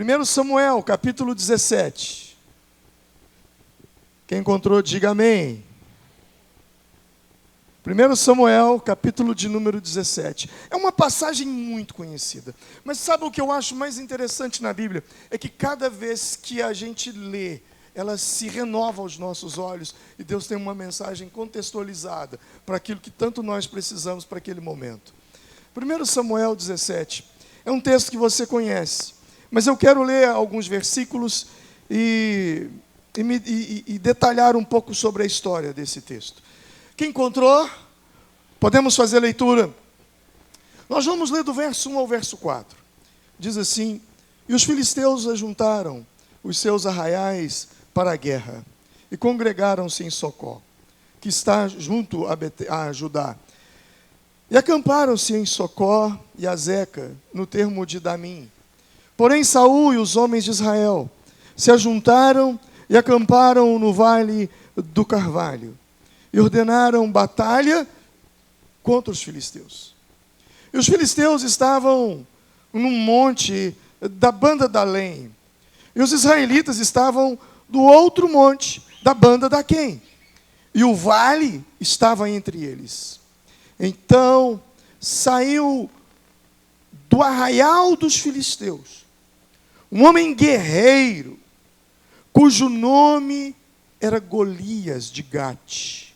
1 Samuel, capítulo 17. Quem encontrou, diga amém. 1 Samuel, capítulo de número 17. É uma passagem muito conhecida. Mas sabe o que eu acho mais interessante na Bíblia? É que cada vez que a gente lê, ela se renova aos nossos olhos e Deus tem uma mensagem contextualizada para aquilo que tanto nós precisamos para aquele momento. 1 Samuel 17 é um texto que você conhece, mas eu quero ler alguns versículos e detalhar um pouco sobre a história desse texto. Quem encontrou? Podemos fazer a leitura. Nós vamos ler do verso 1 ao verso 4. Diz assim: E os filisteus ajuntaram os seus arraiais para a guerra, e congregaram-se em Socó, que está junto a Judá. E acamparam-se em Socó e Azeca, no termo de Damim. Porém Saul e os homens de Israel se ajuntaram e acamparam no vale do Carvalho, e ordenaram batalha contra os filisteus. E os filisteus estavam num monte da banda da Além, e os israelitas estavam do outro monte, da banda da Quem, e o vale estava entre eles. Então saiu do arraial dos filisteus um homem guerreiro, cujo nome era Golias de Gate,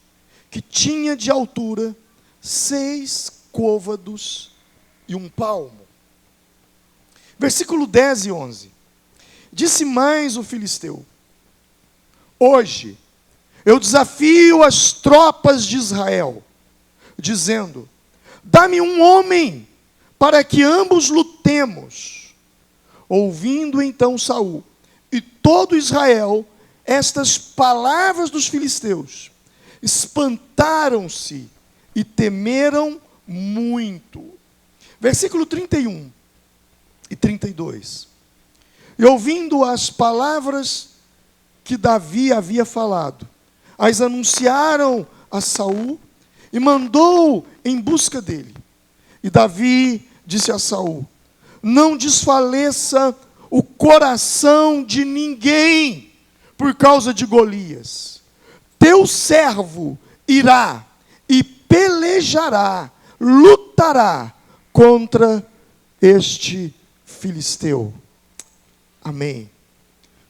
que tinha de altura 6 côvados e 1 palmo. Versículo 10 e 11. Disse mais o filisteu: Hoje eu desafio as tropas de Israel, dizendo: Dá-me um homem para que ambos lutemos. Ouvindo então Saul e todo Israel estas palavras dos filisteus, espantaram-se e temeram muito. Versículo 31 e 32. E ouvindo as palavras que Davi havia falado, as anunciaram a Saul e mandou em busca dele. E Davi disse a Saul: Não desfaleça o coração de ninguém por causa de Golias. Teu servo irá e pelejará, lutará contra este filisteu. Amém.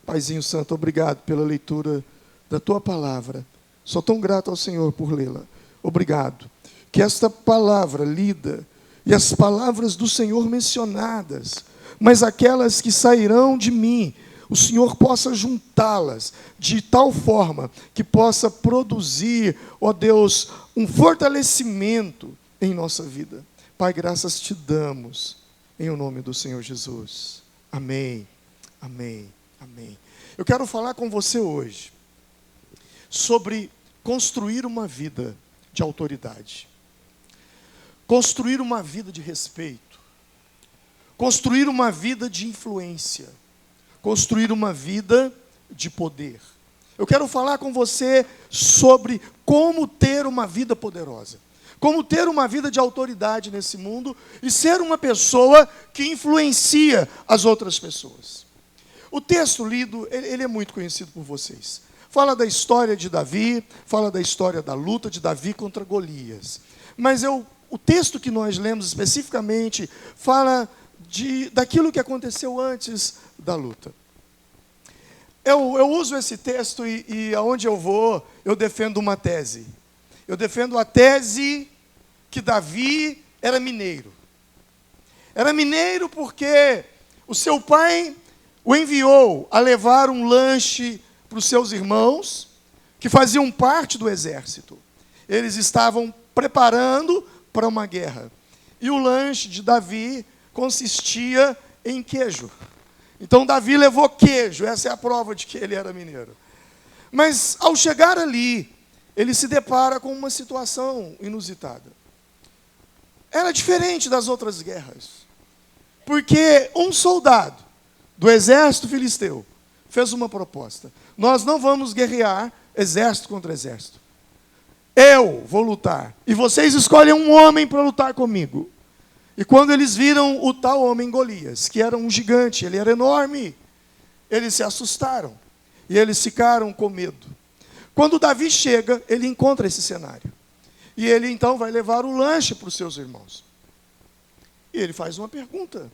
Paizinho Santo, obrigado pela leitura da Tua palavra. Sou tão grato ao Senhor por lê-la. Obrigado. Que esta palavra lida e as palavras do Senhor mencionadas, mas aquelas que sairão de mim, o Senhor possa juntá-las de tal forma que possa produzir, ó Deus, um fortalecimento em nossa vida. Pai, graças te damos, em o nome do Senhor Jesus. Amém, amém, amém. Eu quero falar com você hoje sobre construir uma vida de autoridade. Construir uma vida de respeito. Construir uma vida de influência. Construir uma vida de poder. Eu quero falar com você sobre como ter uma vida poderosa. Como ter uma vida de autoridade nesse mundo e ser uma pessoa que influencia as outras pessoas. O texto lido, ele é muito conhecido por vocês. Fala da história de Davi, fala da história da luta de Davi contra Golias. Mas o texto que nós lemos especificamente fala daquilo que aconteceu antes da luta. Eu uso esse texto e aonde eu vou, eu defendo uma tese. Eu defendo a tese que Davi era mineiro. Era mineiro porque o seu pai o enviou a levar um lanche para os seus irmãos, que faziam parte do exército. Eles estavam preparando para uma guerra. E o lanche de Davi consistia em queijo. Então Davi levou queijo, essa é a prova de que ele era mineiro. Mas ao chegar ali, ele se depara com uma situação inusitada. Era diferente das outras guerras. Porque um soldado do exército filisteu fez uma proposta: nós não vamos guerrear exército contra exército. Eu vou lutar, e vocês escolhem um homem para lutar comigo. E quando eles viram o tal homem Golias, que era um gigante, ele era enorme, eles se assustaram. E eles ficaram com medo. Quando Davi chega, ele encontra esse cenário. E ele então vai levar o lanche para os seus irmãos. E ele faz uma pergunta.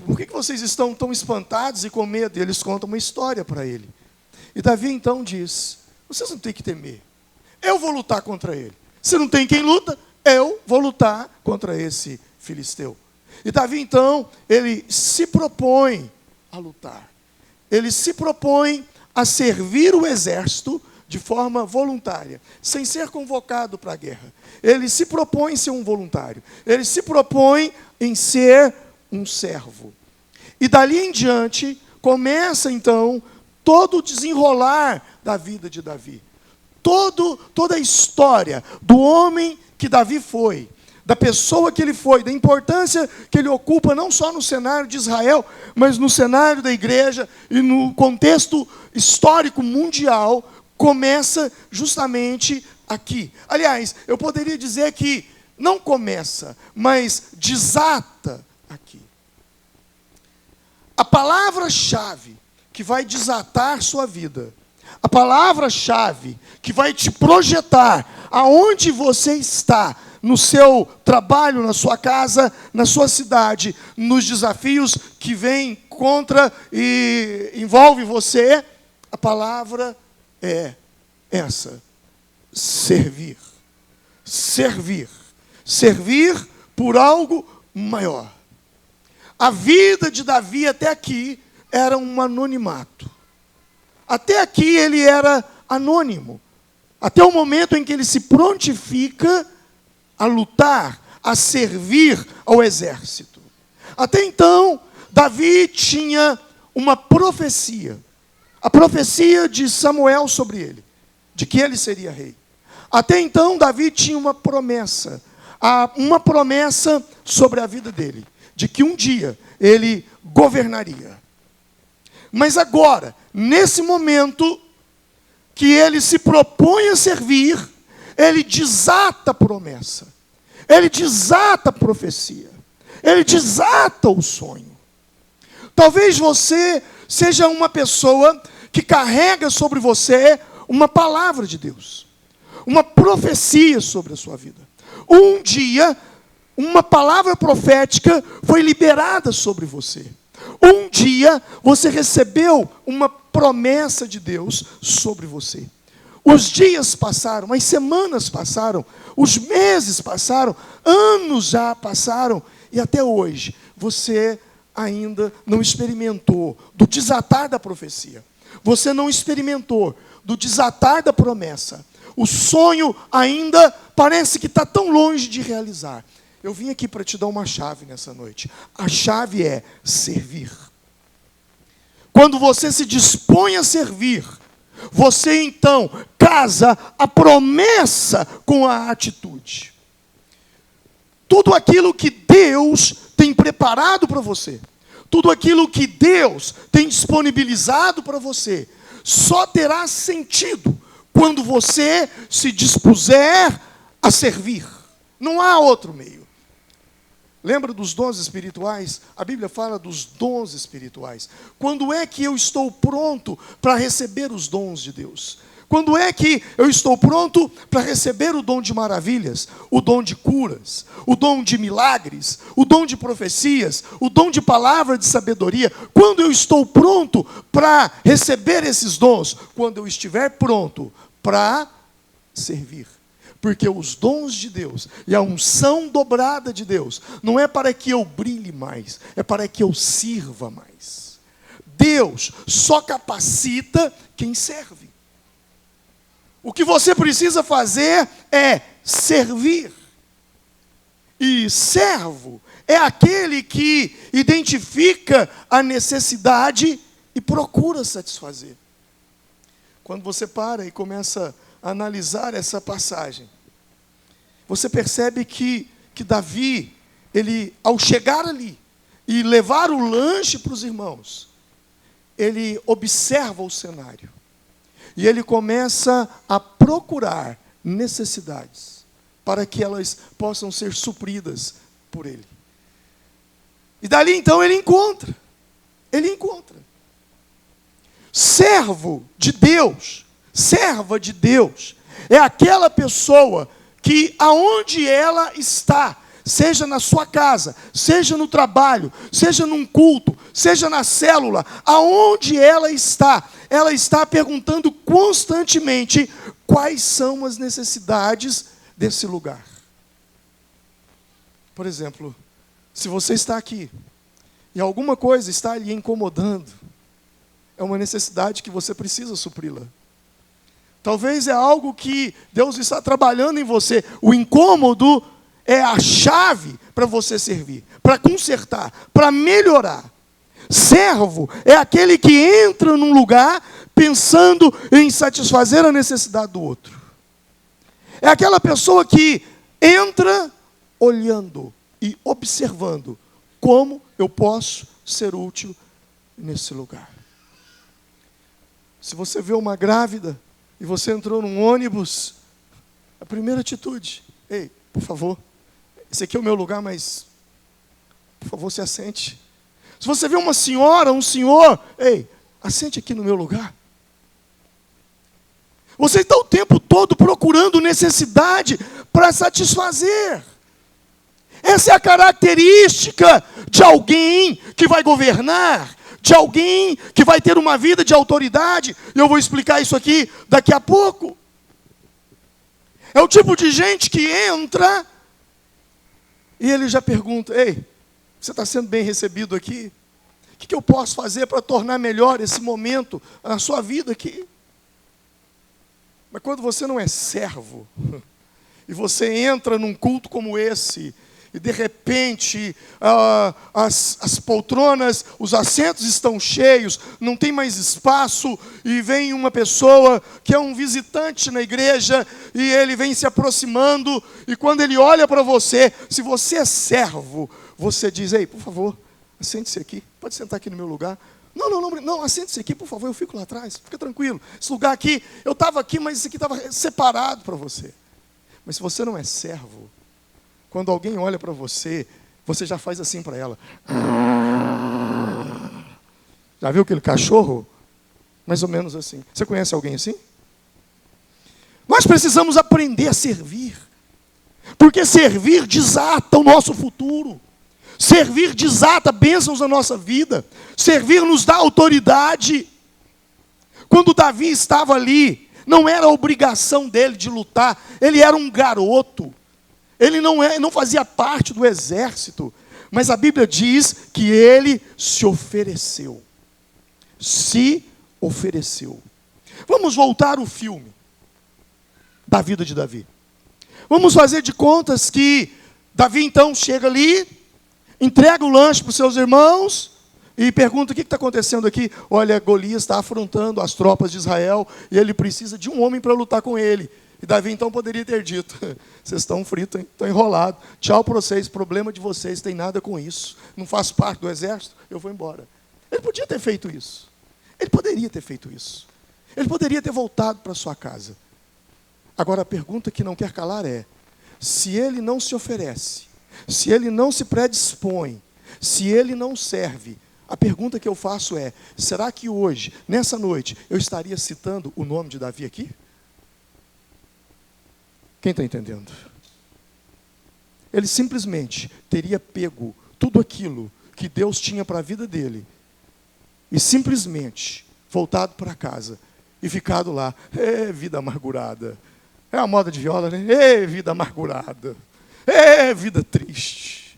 Por que vocês estão tão espantados e com medo? E eles contam uma história para ele. E Davi então diz: vocês não têm que temer. Eu vou lutar contra ele. Se não tem quem luta, eu vou lutar contra esse filisteu. E Davi então, ele se propõe a lutar. Ele se propõe a servir o exército de forma voluntária, sem ser convocado para a guerra. Ele se propõe em ser um voluntário. Ele se propõe em ser um servo. E dali em diante, começa então todo o desenrolar da vida de Davi. Toda a história do homem que Davi foi, da pessoa que ele foi, da importância que ele ocupa, não só no cenário de Israel, mas no cenário da igreja e no contexto histórico mundial, começa justamente aqui. Aliás, eu poderia dizer que não começa, mas desata aqui. A palavra-chave que vai desatar sua vida, a palavra-chave que vai te projetar aonde você está, no seu trabalho, na sua casa, na sua cidade, nos desafios que vêm contra e envolve você, a palavra é essa: servir. Servir. Servir por algo maior. A vida de Davi até aqui era um anonimato. Até aqui ele era anônimo. Até o momento em que ele se prontifica a lutar, a servir ao exército. Até então, Davi tinha uma profecia. A profecia de Samuel sobre ele, de que ele seria rei. Até então, Davi tinha uma promessa sobre a vida dele, de que um dia ele governaria. Mas agora, nesse momento que ele se propõe a servir, ele desata a promessa, ele desata a profecia, ele desata o sonho. Talvez você seja uma pessoa que carrega sobre você uma palavra de Deus, uma profecia sobre a sua vida. Um dia, uma palavra profética foi liberada sobre você. Um dia, você recebeu uma promessa de Deus sobre você. Os dias passaram, as semanas passaram, os meses passaram, anos já passaram, e até hoje, você ainda não experimentou do desatar da profecia. Você não experimentou do desatar da promessa. O sonho ainda parece que está tão longe de realizar. Eu vim aqui para te dar uma chave nessa noite. A chave é servir. Quando você se dispõe a servir, você então casa a promessa com a atitude. Tudo aquilo que Deus tem preparado para você, tudo aquilo que Deus tem disponibilizado para você, só terá sentido quando você se dispuser a servir. Não há outro meio. Lembra dos dons espirituais? A Bíblia fala dos dons espirituais. Quando é que eu estou pronto para receber os dons de Deus? Quando é que eu estou pronto para receber o dom de maravilhas, o dom de curas, o dom de milagres, o dom de profecias, o dom de palavra de sabedoria? Quando eu estou pronto para receber esses dons? Quando eu estiver pronto para servir. Porque os dons de Deus e a unção dobrada de Deus não é para que eu brilhe mais, é para que eu sirva mais. Deus só capacita quem serve. O que você precisa fazer é servir. E servo é aquele que identifica a necessidade e procura satisfazer. Quando você para e começa a analisar essa passagem, você percebe que Davi, ele, ao chegar ali e levar o lanche para os irmãos, ele observa o cenário. E ele começa a procurar necessidades. para que elas possam ser supridas por Ele. E dali então ele encontra. Servo de Deus, serva de Deus, é aquela pessoa que aonde ela está, seja na sua casa, seja no trabalho, seja num culto, seja na célula, aonde ela está perguntando constantemente quais são as necessidades desse lugar. Por exemplo, se você está aqui e alguma coisa está lhe incomodando, é uma necessidade que você precisa supri-la. Talvez é algo que Deus está trabalhando em você. O incômodo é a chave para você servir, para consertar, para melhorar. Servo é aquele que entra num lugar pensando em satisfazer a necessidade do outro. É aquela pessoa que entra olhando e observando como eu posso ser útil nesse lugar. Se você vê uma grávida e você entrou num ônibus, a primeira atitude: ei, por favor, esse aqui é o meu lugar, mas por favor, se assente. Se você vê uma senhora, um senhor, ei, assente aqui no meu lugar. Você está o tempo todo procurando necessidade para satisfazer. Essa é a característica de alguém que vai governar, de alguém que vai ter uma vida de autoridade. E eu vou explicar isso aqui daqui a pouco. É o tipo de gente que entra e ele já pergunta: ei, você está sendo bem recebido aqui? O que eu posso fazer para tornar melhor esse momento na sua vida aqui? Mas quando você não é servo, e você entra num culto como esse, e de repente as poltronas, os assentos estão cheios, não tem mais espaço, e vem uma pessoa que é um visitante na igreja, e ele vem se aproximando, e quando ele olha para você, se você é servo, você diz: ei, por favor, assente-se aqui, pode sentar aqui no meu lugar. Não, assente-se aqui, por favor, eu fico lá atrás, fica tranquilo. Esse lugar aqui, eu estava aqui, mas esse aqui estava separado para você. Mas se você não é servo, quando alguém olha para você, você já faz assim para ela. Já viu aquele cachorro? Mais ou menos assim. Você conhece alguém assim? Nós precisamos aprender a servir, porque servir desata o nosso futuro. Servir desata bênçãos na nossa vida. Servir nos dá autoridade. Quando Davi estava ali, não era obrigação dele de lutar. Ele era um garoto. Ele não fazia parte do exército. Mas a Bíblia diz que ele se ofereceu. Se ofereceu. Vamos voltar ao filme da vida de Davi. Vamos fazer de contas que Davi então chega ali, entrega o lanche para os seus irmãos e pergunta: o que está acontecendo aqui? Olha, Golias está afrontando as tropas de Israel e ele precisa de um homem para lutar com ele. E Davi então poderia ter dito: vocês estão fritos, hein? Estão enrolados. Tchau para vocês, problema de vocês, tem nada com isso. Não faço parte do exército, eu vou embora. Ele podia ter feito isso. Ele poderia ter feito isso. Ele poderia ter voltado para sua casa. Agora a pergunta que não quer calar é: se ele não se oferece, se ele não se predispõe, se ele não serve, a pergunta que eu faço é: será que hoje, nessa noite, eu estaria citando o nome de Davi aqui? Quem está entendendo? Ele simplesmente teria pego tudo aquilo que Deus tinha para a vida dele e simplesmente voltado para casa e ficado lá. Vida amargurada. É a moda de viola, né? Vida amargurada. Vida triste.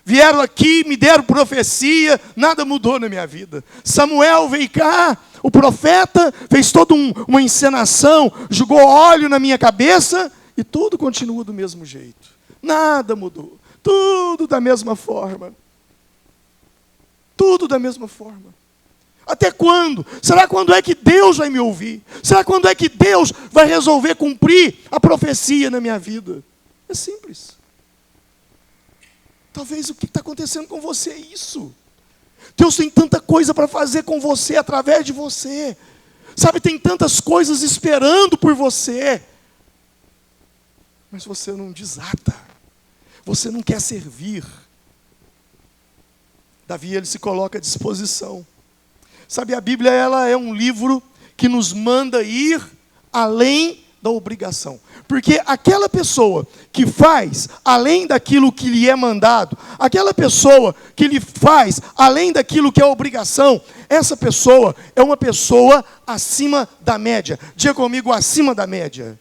Vieram aqui, me deram profecia, nada mudou na minha vida. Samuel veio cá, o profeta, fez toda uma encenação, jogou óleo na minha cabeça e tudo continua do mesmo jeito. Nada mudou. Tudo da mesma forma. Tudo da mesma forma. Até quando? Será quando é que Deus vai me ouvir? Será quando é que Deus vai resolver cumprir a profecia na minha vida? É simples. Talvez o que está acontecendo com você é isso. Deus tem tanta coisa para fazer com você, através de você. Sabe, tem tantas coisas esperando por você. mas você não desata, você não quer servir. Davi, ele se coloca à disposição. Sabe, a Bíblia, ela é um livro que nos manda ir além da obrigação. Porque aquela pessoa que faz além daquilo que lhe é mandado, aquela pessoa que lhe faz além daquilo que é obrigação, essa pessoa é uma pessoa acima da média. Diga comigo, acima da média.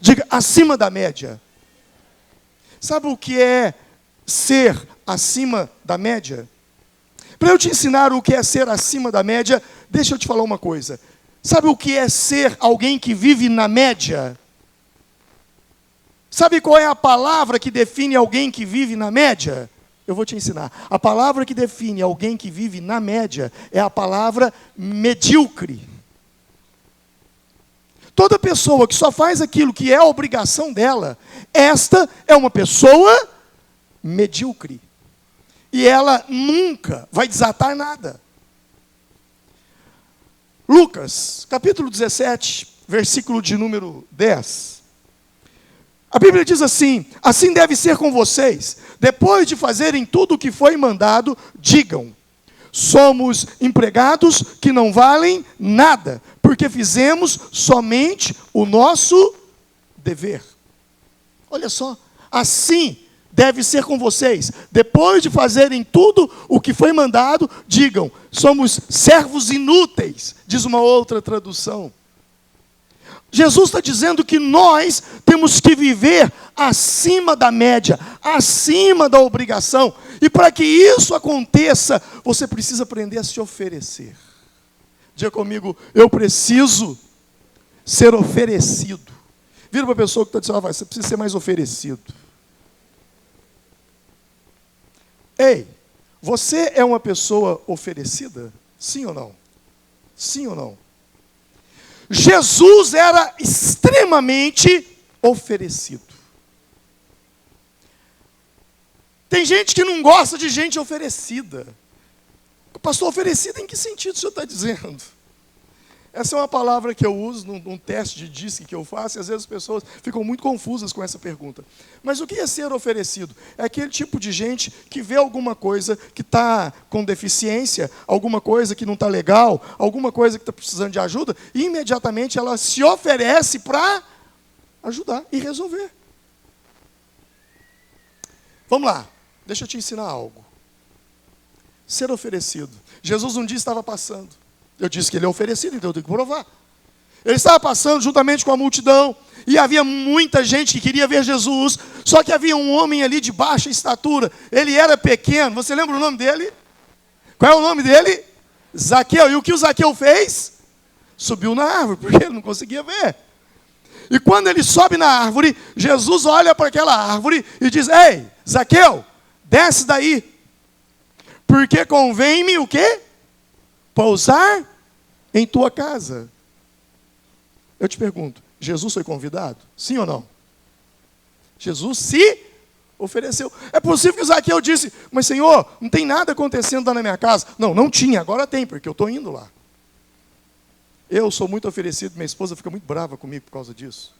Diga, acima da média. Sabe o que é ser acima da média? Para eu te ensinar o que é ser acima da média, deixa eu te falar uma coisa. Sabe o que é ser alguém que vive na média? Sabe qual é a palavra que define alguém que vive na média? Eu vou te ensinar. A palavra que define alguém que vive na média é a palavra medíocre. Toda pessoa que só faz aquilo que é a obrigação dela, esta é uma pessoa medíocre. E ela nunca vai desatar nada. Lucas, capítulo 17, versículo de número 10. A Bíblia diz assim: assim deve ser com vocês. Depois de fazerem tudo o que foi mandado, digam: somos empregados que não valem nada, porque fizemos somente o nosso dever. Olha só, assim deve ser com vocês. Depois de fazerem tudo o que foi mandado, digam: somos servos inúteis, diz uma outra tradução. Jesus está dizendo que nós temos que viver acima da média, acima da obrigação. E para que isso aconteça, você precisa aprender a se oferecer. Diga comigo, eu preciso ser oferecido. Vira para a pessoa que está dizendo, você precisa ser mais oferecido. Ei, você é uma pessoa oferecida? Sim ou não? Sim ou não? Jesus era extremamente oferecido. Tem gente que não gosta de gente oferecida. Pastor, oferecida em que sentido o senhor está dizendo? Essa é uma palavra que eu uso num teste de DISC que eu faço, e às vezes as pessoas ficam muito confusas com essa pergunta. Mas o que é ser oferecido? É aquele tipo de gente que vê alguma coisa que está com deficiência, alguma coisa que não está legal, alguma coisa que está precisando de ajuda, e imediatamente ela se oferece para ajudar e resolver. Vamos lá, deixa eu te ensinar algo. Ser oferecido. Jesus um dia estava passando. Eu disse que ele é oferecido, então eu tenho que provar. Ele estava passando juntamente com a multidão, e havia muita gente que queria ver Jesus, só que havia um homem ali de baixa estatura, ele era pequeno. Você lembra o nome dele? Qual é o nome dele? Zaqueu. E o que o Zaqueu fez? Subiu na árvore, porque ele não conseguia ver. E quando ele sobe na árvore, Jesus olha para aquela árvore e diz: ei, Zaqueu, desce daí, porque convém-me o quê? Pousar em tua casa. Eu te pergunto, Jesus foi convidado? Sim ou não? Jesus se ofereceu. É possível que Zaqueu disse: mas Senhor, não tem nada acontecendo lá na minha casa. Não, não tinha, agora tem, porque eu estou indo lá. Eu sou muito oferecido, minha esposa fica muito brava comigo por causa disso.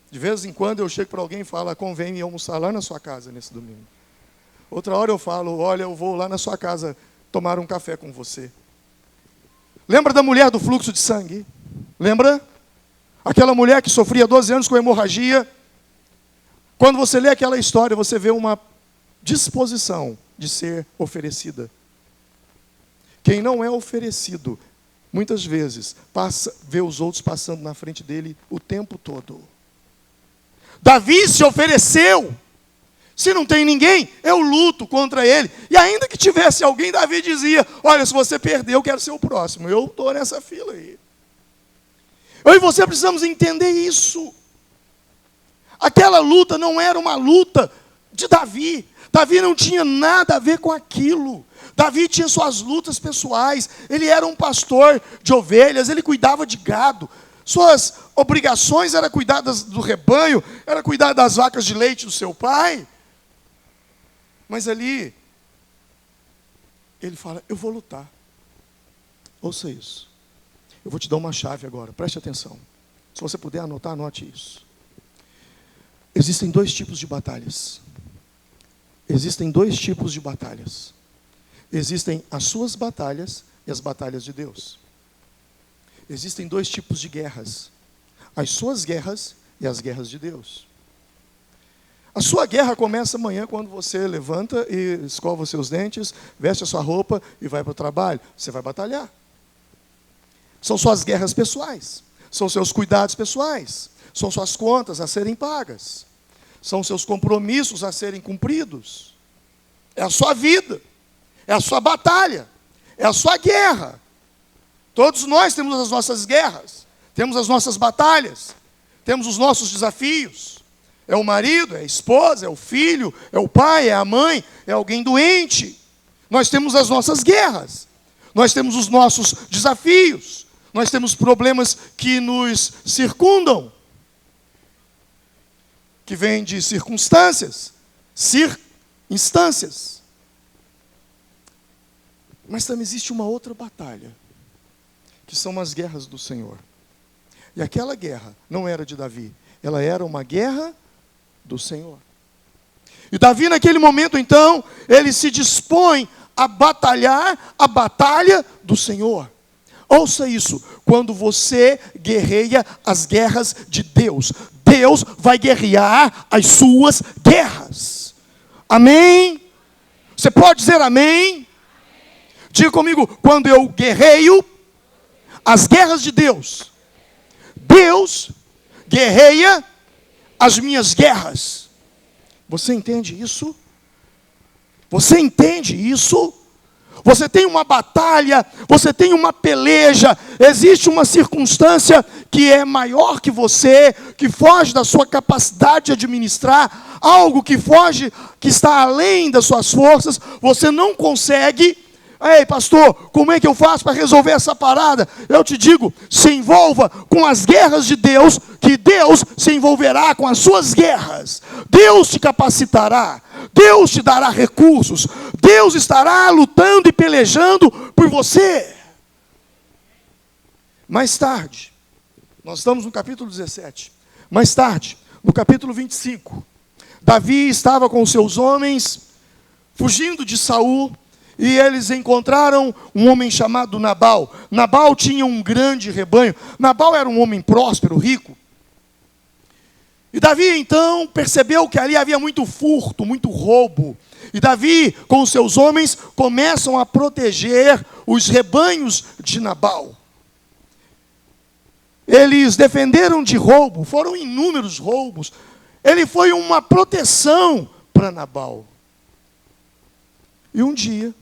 De vez em quando eu chego para alguém e falo: convém almoçar lá na sua casa nesse domingo. Outra hora eu falo: olha, eu vou lá na sua casa tomar um café com você. Lembra da mulher do fluxo de sangue? Lembra? Aquela mulher que sofria 12 anos com hemorragia. Quando você lê aquela história, você vê uma disposição de ser oferecida. Quem não é oferecido, muitas vezes, vê os outros passando na frente dele o tempo todo. Davi se ofereceu. Se não tem ninguém, eu luto contra ele. E ainda que tivesse alguém, Davi dizia: olha, se você perder, eu quero ser o próximo. Eu estou nessa fila aí. Eu e você precisamos entender isso. Aquela luta não era uma luta de Davi. Davi não tinha nada a ver com aquilo. Davi tinha suas lutas pessoais. Ele era um pastor de ovelhas, ele cuidava de gado. Suas obrigações eram cuidar do rebanho, era cuidar das vacas de leite do seu pai. Mas ali, ele fala: eu vou lutar. Ouça isso. Eu vou te dar uma chave agora, preste atenção. Se você puder anotar, anote isso. Existem dois tipos de batalhas. Existem dois tipos de batalhas. Existem as suas batalhas e as batalhas de Deus. Existem dois tipos de guerras. As suas guerras e as guerras de Deus. A sua guerra começa amanhã quando você levanta e escova os seus dentes, veste a sua roupa e vai para o trabalho. Você vai batalhar. São suas guerras pessoais. São seus cuidados pessoais. São suas contas a serem pagas. São seus compromissos a serem cumpridos. É a sua vida. É a sua batalha. É a sua guerra. Todos nós temos as nossas guerras. Temos as nossas batalhas. Temos os nossos desafios. É o marido, é a esposa, é o filho, é o pai, é a mãe, é alguém doente. Nós temos as nossas guerras. Nós temos os nossos desafios. Nós temos problemas que nos circundam. Que vêm de circunstâncias. Instâncias. Mas também existe uma outra batalha. Que são as guerras do Senhor. E aquela guerra não era de Davi. Ela era uma guerra do Senhor. E Davi naquele momento então, ele se dispõe a batalhar a batalha do Senhor. Ouça isso, quando você guerreia as guerras de Deus, Deus vai guerrear as suas guerras. Amém? Você pode dizer amém? Diga comigo, quando eu guerreio as guerras de Deus, Deus guerreia as minhas guerras. Você entende isso? Você entende isso? Você tem uma batalha, você tem uma peleja, existe uma circunstância que é maior que você, que foge da sua capacidade de administrar, algo que foge, que está além das suas forças, você não consegue. Ei, pastor, como é que eu faço para resolver essa parada? Eu te digo, se envolva com as guerras de Deus, que Deus se envolverá com as suas guerras. Deus te capacitará, Deus te dará recursos, Deus estará lutando e pelejando por você. Mais tarde, nós estamos no capítulo 17, mais tarde, no capítulo 25, Davi estava com os seus homens, fugindo de Saul, e eles encontraram um homem chamado Nabal. Nabal tinha um grande rebanho. Nabal era um homem próspero, rico. E Davi então percebeu que ali havia muito furto, muito roubo. E Davi, com os seus homens, começam a proteger os rebanhos de Nabal. Eles defenderam de roubo, foram inúmeros roubos. Ele foi uma proteção para Nabal. E um dia,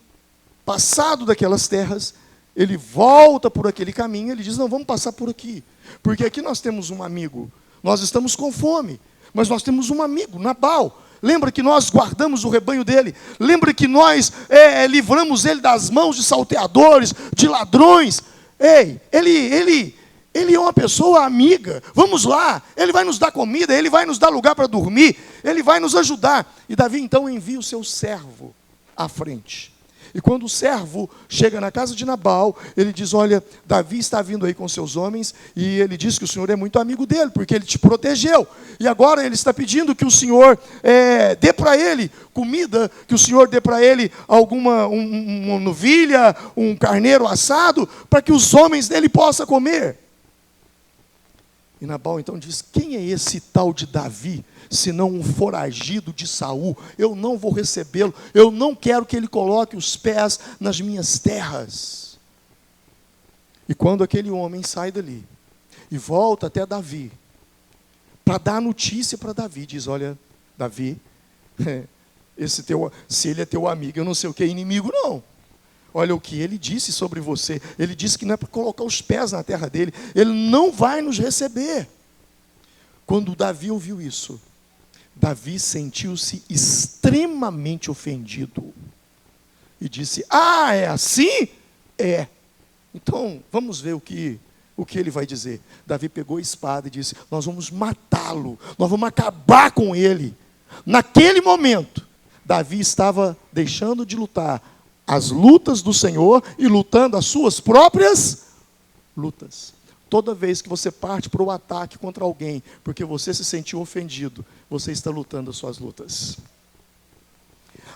passado daquelas terras, ele volta por aquele caminho, ele diz, não, vamos passar por aqui, porque aqui nós temos um amigo, nós estamos com fome, mas nós temos um amigo, Nabal. Lembra que nós guardamos o rebanho dele, lembra que nós livramos ele das mãos de salteadores, de ladrões. Ei, ele é uma pessoa amiga, vamos lá, ele vai nos dar comida, ele vai nos dar lugar para dormir, ele vai nos ajudar. E Davi então envia o seu servo à frente. E quando o servo chega na casa de Nabal, ele diz, olha, Davi está vindo aí com seus homens, e ele diz que o Senhor é muito amigo dele, porque ele te protegeu. E agora ele está pedindo que o Senhor dê para ele comida, que o Senhor dê para ele alguma uma novilha, um carneiro assado, para que os homens dele possam comer. E Nabal então diz, quem é esse tal de Davi, senão um foragido de Saul? Eu não vou recebê-lo, eu não quero que ele coloque os pés nas minhas terras. E quando aquele homem sai dali, e volta até Davi, para dar notícia para Davi, diz, olha, Davi, se ele é teu amigo, eu não sei o que é inimigo não. Olha o que ele disse sobre você. Ele disse que não é para colocar os pés na terra dele. Ele não vai nos receber. Quando Davi ouviu isso, Davi sentiu-se extremamente ofendido. E disse, é assim? É. Então, vamos ver o que ele vai dizer. Davi pegou a espada e disse, nós vamos matá-lo. Nós vamos acabar com ele. Naquele momento, Davi estava deixando de lutar as lutas do Senhor e lutando as suas próprias lutas. toda vez que você parte para o ataque contra alguém, porque você se sentiu ofendido, você está lutando as suas lutas.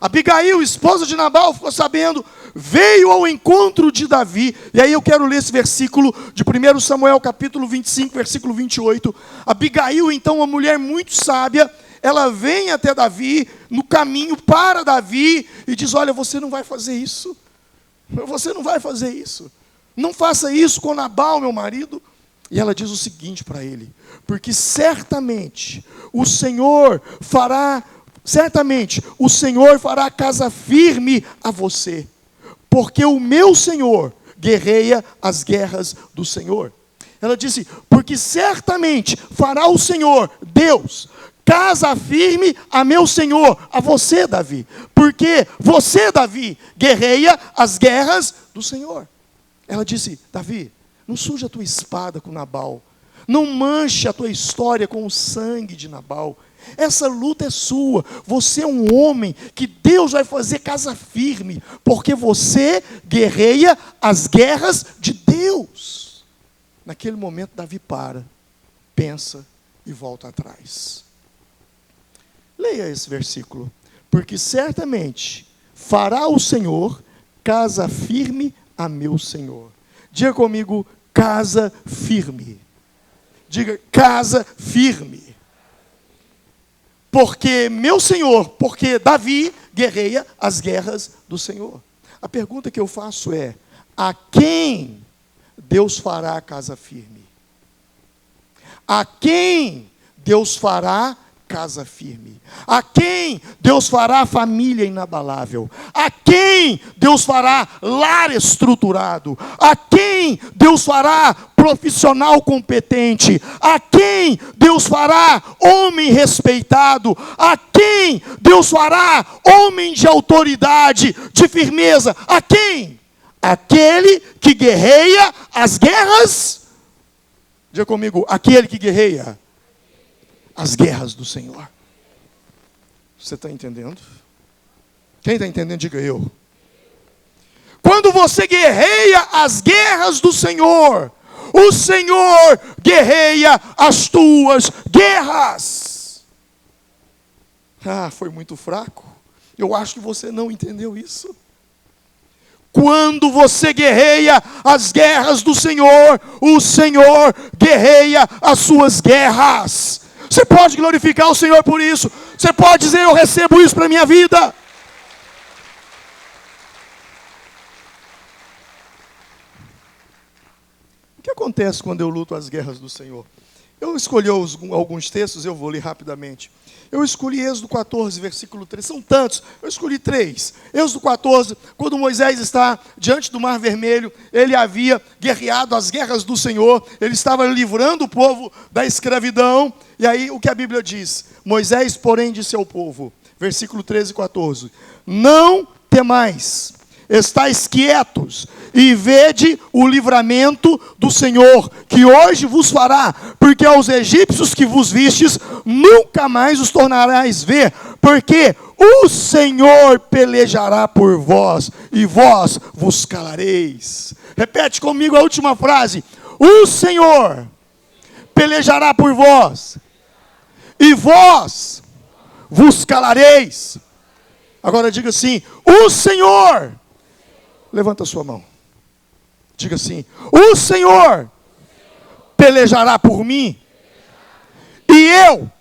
Abigail, esposa de Nabal, ficou sabendo, veio ao encontro de Davi. E aí eu quero ler esse versículo de 1 Samuel, capítulo 25, versículo 28. Abigail, então, uma mulher muito sábia, ela vem até Davi, no caminho para Davi, e diz, olha, você não vai fazer isso. Você não vai fazer isso. Não faça isso com Nabal, meu marido. E ela diz o seguinte para ele, porque certamente o Senhor fará casa firme a você, porque o meu Senhor guerreia as guerras do Senhor. Ela disse, porque certamente fará o Senhor, Deus, casa firme a meu Senhor, a você, Davi, porque você, Davi, guerreia as guerras do Senhor. Ela disse, Davi, não suja a tua espada com Nabal, não manche a tua história com o sangue de Nabal. Essa luta é sua, você é um homem que Deus vai fazer casa firme, porque você guerreia as guerras de Deus. Naquele momento Davi para, pensa e volta atrás. Leia esse versículo, porque certamente fará o Senhor casa firme a meu Senhor. Diga comigo, casa firme. Diga, casa firme. Porque meu Senhor, porque Davi guerreia as guerras do Senhor. A pergunta que eu faço é, a quem Deus fará a casa firme? A quem Deus fará casa firme? A quem Deus fará família inabalável? A quem Deus fará lar estruturado? A quem Deus fará profissional competente? A quem Deus fará homem respeitado? A quem Deus fará homem de autoridade, de firmeza? A quem? Aquele que guerreia as guerras. Diga comigo, aquele que guerreia as guerras do Senhor. Você está entendendo? Quem está entendendo, diga eu. Quando você guerreia as guerras do Senhor, o Senhor guerreia as tuas guerras. Ah, foi muito fraco. Eu acho que você não entendeu isso. Quando você guerreia as guerras do Senhor, o Senhor guerreia as suas guerras. Você pode glorificar o Senhor por isso. Você pode dizer, eu recebo isso para a minha vida. O que acontece quando eu luto as guerras do Senhor? Eu escolhi alguns textos, eu vou ler rapidamente. Eu escolhi Êxodo 14, versículo 3. São tantos, eu escolhi 3. Êxodo 14, quando Moisés está diante do Mar Vermelho, ele havia guerreado as guerras do Senhor, ele estava livrando o povo da escravidão. E aí o que a Bíblia diz? Moisés, porém, disse ao povo, versículo 13 e 14, não temais, estais quietos e vede o livramento do Senhor, que hoje vos fará, porque aos egípcios que vos vistes, nunca mais os tornarás ver, porque o Senhor pelejará por vós, e vós vos calareis. Repete comigo a última frase, o Senhor pelejará por vós, e vós vos calareis. Agora diga assim, o Senhor, levanta a sua mão, diga assim, o Senhor pelejará por mim, e eu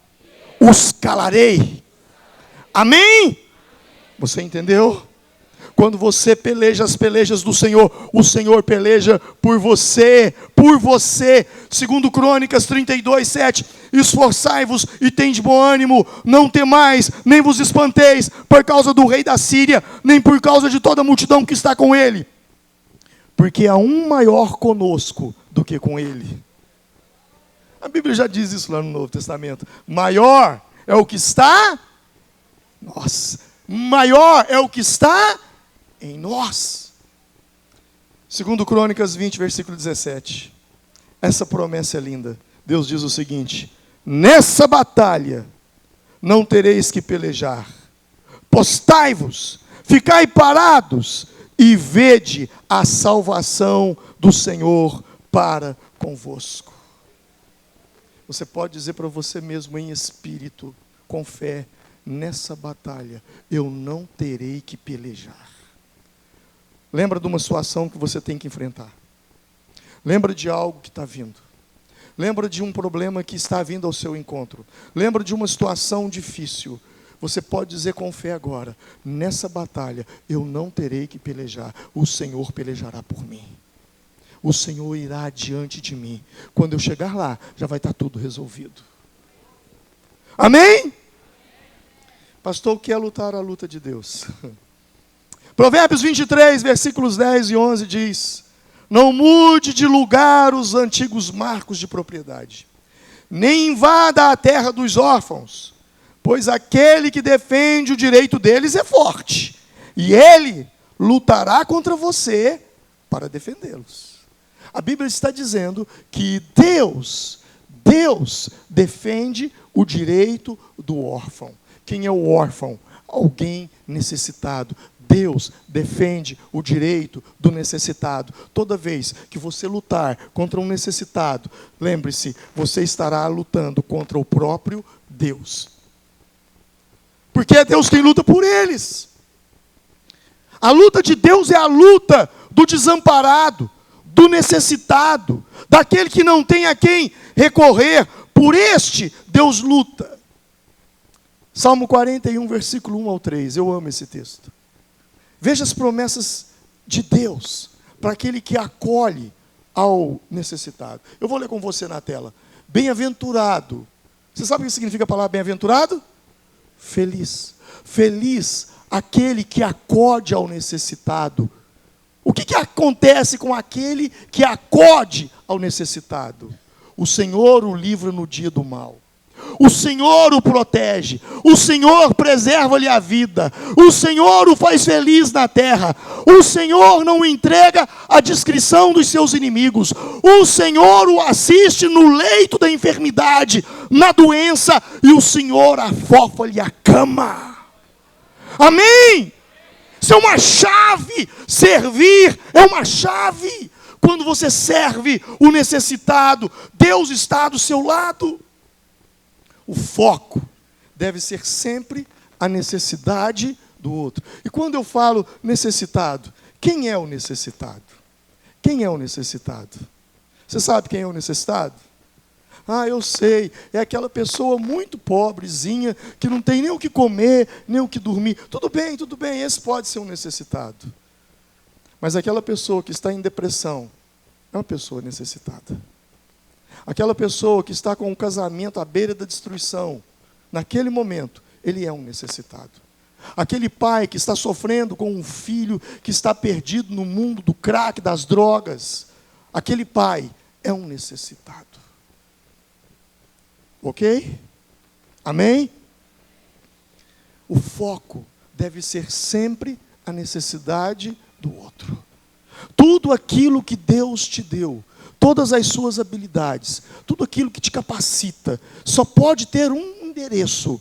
os calarei. Amém? Você entendeu? Quando você peleja as pelejas do Senhor, o Senhor peleja por você, por você. Segundo Crônicas 32, 7, esforçai-vos e tende bom ânimo, não temais, nem vos espanteis, por causa do rei da Síria, nem por causa de toda a multidão que está com ele. Porque há um maior conosco do que com ele. A Bíblia já diz isso lá no Novo Testamento. Maior é o que está, maior é o que está em nós. Segundo Crônicas 20, versículo 17. Essa promessa é linda. Deus diz o seguinte: nessa batalha não tereis que pelejar. Postai-vos, ficai parados e vede a salvação do Senhor para convosco. Você pode dizer para você mesmo em espírito, com fé, nessa batalha eu não terei que pelejar. Lembra de uma situação que você tem que enfrentar. Lembra de algo que está vindo. Lembra de um problema que está vindo ao seu encontro. Lembra de uma situação difícil. Você pode dizer com fé agora, nessa batalha eu não terei que pelejar. O Senhor pelejará por mim. O Senhor irá diante de mim. Quando eu chegar lá, já vai estar tudo resolvido. Amém? Pastor, o que é lutar a luta de Deus? Provérbios 23, versículos 10 e 11 diz: não mude de lugar os antigos marcos de propriedade, nem invada a terra dos órfãos, pois aquele que defende o direito deles é forte, e ele lutará contra você para defendê-los. A Bíblia está dizendo que Deus defende o direito do órfão. Quem é o órfão? Alguém necessitado. Deus defende o direito do necessitado. Toda vez que você lutar contra um necessitado, lembre-se, você estará lutando contra o próprio Deus. Porque é Deus quem luta por eles. A luta de Deus é a luta do desamparado, do necessitado, daquele que não tem a quem recorrer. Por este, Deus luta. Salmo 41, versículo 1 ao 3. Eu amo esse texto. Veja as promessas de Deus para aquele que acolhe ao necessitado. Eu vou ler com você na tela. Bem-aventurado. Você sabe o que significa a palavra bem-aventurado? Feliz. Feliz aquele que acode ao necessitado. O que acontece com aquele que acode ao necessitado? O Senhor o livra no dia do mal. O Senhor o protege. O Senhor preserva-lhe a vida. O Senhor o faz feliz na terra. O Senhor não o entrega à discrição dos seus inimigos. O Senhor o assiste no leito da enfermidade, na doença, e o Senhor afofa-lhe a cama. Amém? Isso é uma chave. Servir é uma chave. Quando você serve o necessitado, Deus está do seu lado. O foco deve ser sempre a necessidade do outro. E quando eu falo necessitado, quem é o necessitado? Quem é o necessitado? Você sabe quem é o necessitado? Ah, eu sei, é aquela pessoa muito pobrezinha, que não tem nem o que comer, nem o que dormir. Tudo bem, esse pode ser um necessitado. Mas aquela pessoa que está em depressão, é uma pessoa necessitada. Aquela pessoa que está com o casamento à beira da destruição, naquele momento, ele é um necessitado. Aquele pai que está sofrendo com um filho que está perdido no mundo do crack, das drogas, aquele pai é um necessitado. Ok? Amém? O foco deve ser sempre a necessidade do outro. Tudo aquilo que Deus te deu, todas as suas habilidades, tudo aquilo que te capacita, só pode ter um endereço: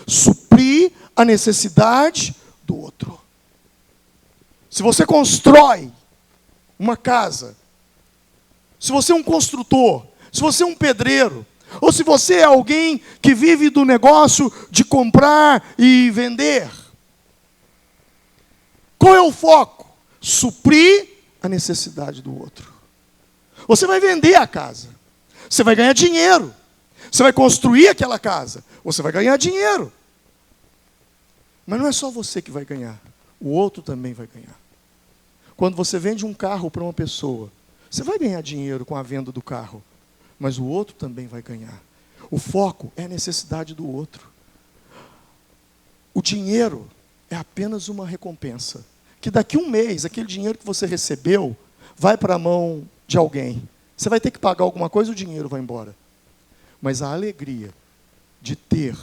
suprir a necessidade do outro. Se você constrói uma casa, se você é um construtor, se você é um pedreiro, ou se você é alguém que vive do negócio de comprar e vender, qual é o foco? Suprir a necessidade do outro. Você vai vender a casa, você vai ganhar dinheiro, você vai construir aquela casa, você vai ganhar dinheiro. Mas não é só você que vai ganhar, o outro também vai ganhar. Quando você vende um carro para uma pessoa, você vai ganhar dinheiro com a venda do carro, mas o outro também vai ganhar. O foco é a necessidade do outro. O dinheiro é apenas uma recompensa, que daqui a um mês, aquele dinheiro que você recebeu, vai para a mão de alguém. Você vai ter que pagar alguma coisa, o dinheiro vai embora. Mas a alegria de ter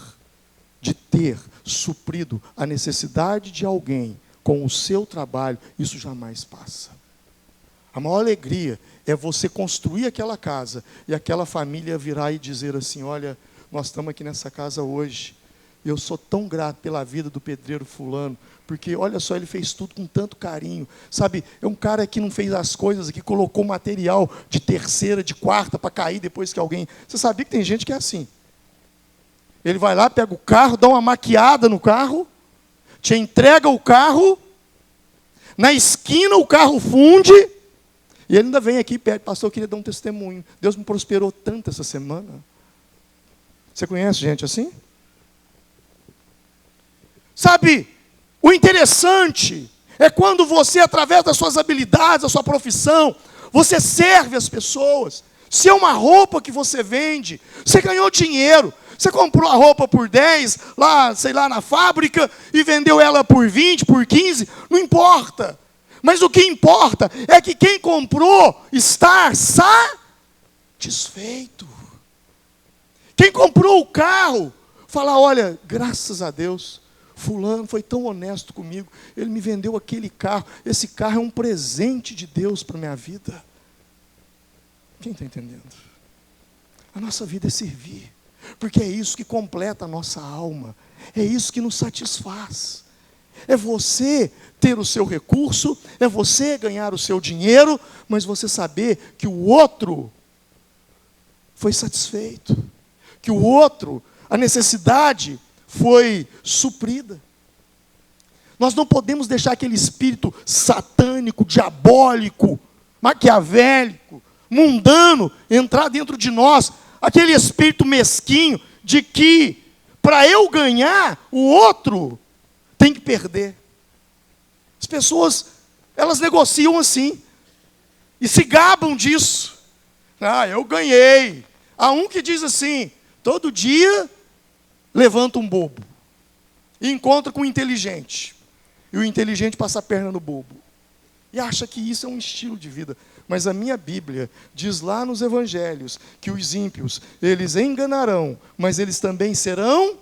suprido a necessidade de alguém com o seu trabalho, isso jamais passa. A maior alegria é você construir aquela casa e aquela família virar e dizer assim: olha, nós estamos aqui nessa casa hoje, Eu sou tão grato pela vida do pedreiro fulano, porque olha só, ele fez tudo com tanto carinho. Sabe, é um cara que não fez as coisas, que colocou material de terceira, de quarta, para cair depois que alguém... Você sabia que tem gente que é assim? Ele vai lá, pega o carro, dá uma maquiada no carro, te entrega o carro, na esquina o carro funde, e ele ainda vem aqui e pede, pastor, eu queria dar um testemunho. Deus me prosperou tanto essa semana. Você conhece gente assim? Sabe, o interessante é quando você, através das suas habilidades, da sua profissão, você serve as pessoas. Se é uma roupa que você vende, você ganhou dinheiro. Você comprou a roupa por 10, lá, sei lá, na fábrica, e vendeu ela por 20, por 15, não importa. Mas o que importa é que quem comprou está satisfeito. Quem comprou o carro, fala, olha, graças a Deus, fulano foi tão honesto comigo, ele me vendeu aquele carro, esse carro é um presente de Deus para a minha vida. Quem está entendendo? A nossa vida é servir, porque é isso que completa a nossa alma, é isso que nos satisfaz. É você ter o seu recurso, é você ganhar o seu dinheiro, mas você saber que o outro foi satisfeito, que o outro, a necessidade foi suprida. Nós não podemos deixar aquele espírito satânico, diabólico, maquiavélico, mundano entrar dentro de nós, aquele espírito mesquinho de que para eu ganhar, o outro tem que perder. As pessoas, elas negociam assim e se gabam disso. Ah, eu ganhei. Há um que diz assim, todo dia levanta um bobo e encontra com um inteligente. E o inteligente passa a perna no bobo. E acha que isso é um estilo de vida. Mas a minha Bíblia diz lá nos evangelhos que os ímpios, eles enganarão, mas eles também serão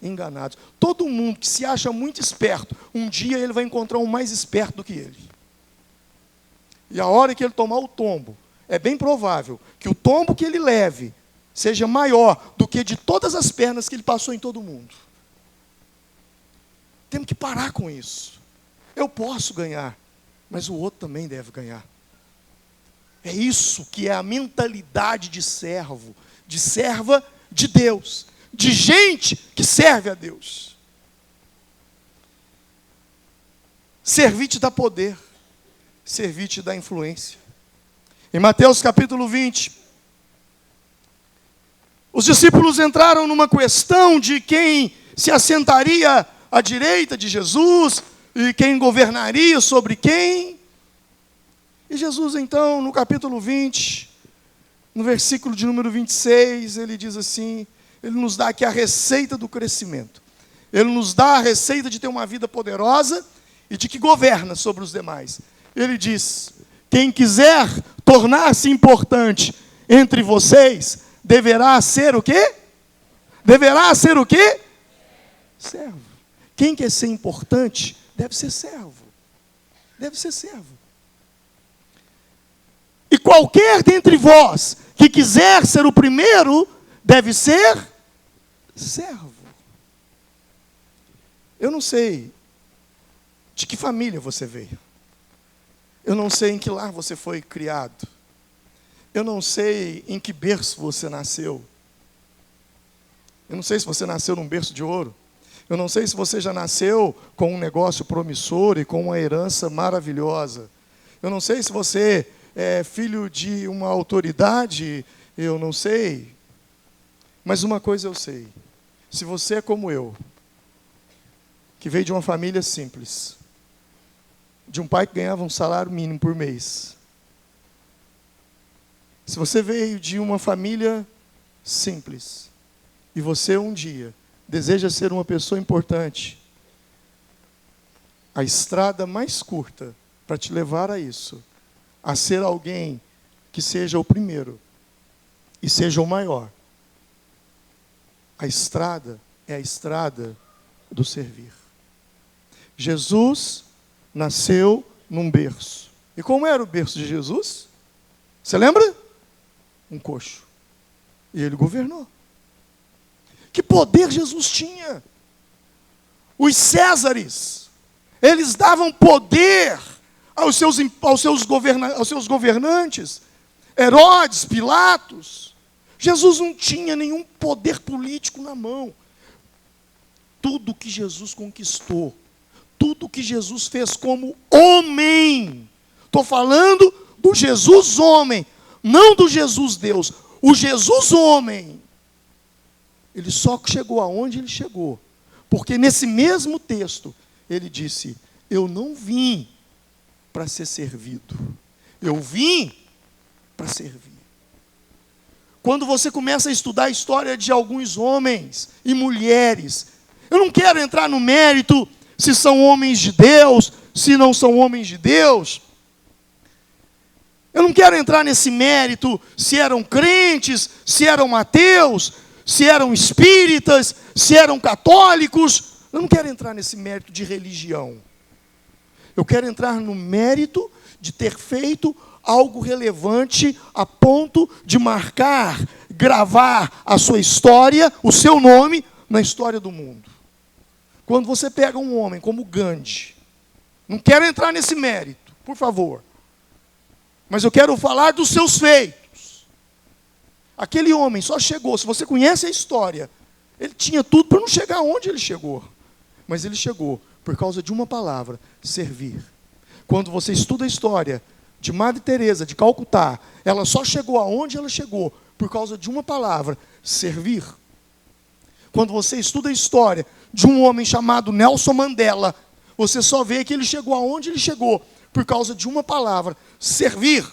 enganados. Todo mundo que se acha muito esperto, um dia ele vai encontrar um mais esperto do que ele. E a hora que ele tomar o tombo, é bem provável que o tombo que ele leve seja maior do que de todas as pernas que ele passou em todo mundo. Temos que parar com isso. Eu posso ganhar, mas o outro também deve ganhar. É isso que é a mentalidade de servo, de serva de Deus, de gente que serve a Deus. Servir te dá poder, servir te dá influência. Em Mateus capítulo 20, os discípulos entraram numa questão de quem se assentaria à direita de Jesus e quem governaria sobre quem. E Jesus, então, no capítulo 20, no versículo de número 26, ele diz assim, ele nos dá aqui a receita do crescimento. Ele nos dá a receita de ter uma vida poderosa e de que governa sobre os demais. Ele diz, quem quiser tornar-se importante entre vocês, deverá ser o quê? Deverá ser o quê? Servo. Quem quer ser importante, deve ser servo. Deve ser servo. E qualquer dentre vós que quiser ser o primeiro, deve ser servo. Eu não sei de que família você veio. Eu não sei em que lar você foi criado. Eu não sei em que berço você nasceu. Eu não sei se você nasceu num berço de ouro. Eu não sei se você já nasceu com um negócio promissor e com uma herança maravilhosa. Eu não sei se você é filho de uma autoridade, eu não sei. Mas uma coisa eu sei. Se você é como eu, que veio de uma família simples, de um pai que ganhava um salário mínimo por mês. Se você veio de uma família simples, e você um dia deseja ser uma pessoa importante, a estrada mais curta para te levar a isso, a ser alguém que seja o primeiro e seja o maior, a estrada é a estrada do servir. Jesus nasceu num berço. E como era o berço de Jesus? Você lembra? Um coxo. E ele governou. Que poder Jesus tinha! Os Césares, eles davam poder aos seus governantes, Herodes, Pilatos. Jesus não tinha nenhum poder político na mão. Tudo que Jesus conquistou, tudo que Jesus fez como homem, estou falando do Jesus homem, não do Jesus Deus, o Jesus homem, ele só chegou aonde ele chegou, porque nesse mesmo texto, ele disse, eu não vim para ser servido, eu vim para servir. Quando você começa a estudar a história de alguns homens e mulheres, eu não quero entrar no mérito se são homens de Deus, se não são homens de Deus. Eu não quero entrar nesse mérito se eram crentes, se eram ateus, se eram espíritas, se eram católicos. Eu não quero entrar nesse mérito de religião. Eu quero entrar no mérito de ter feito algo relevante a ponto de marcar, gravar a sua história, o seu nome, na história do mundo. Quando você pega um homem como Gandhi, não quero entrar nesse mérito, por favor, mas eu quero falar dos seus feitos. Aquele homem só chegou, se você conhece a história, ele tinha tudo para não chegar onde ele chegou, mas ele chegou por causa de uma palavra, servir. Quando você estuda a história de Madre Teresa de Calcutá, ela só chegou aonde ela chegou por causa de uma palavra, servir. Quando você estuda a história de um homem chamado Nelson Mandela, você só vê que ele chegou aonde ele chegou por causa de uma palavra, servir.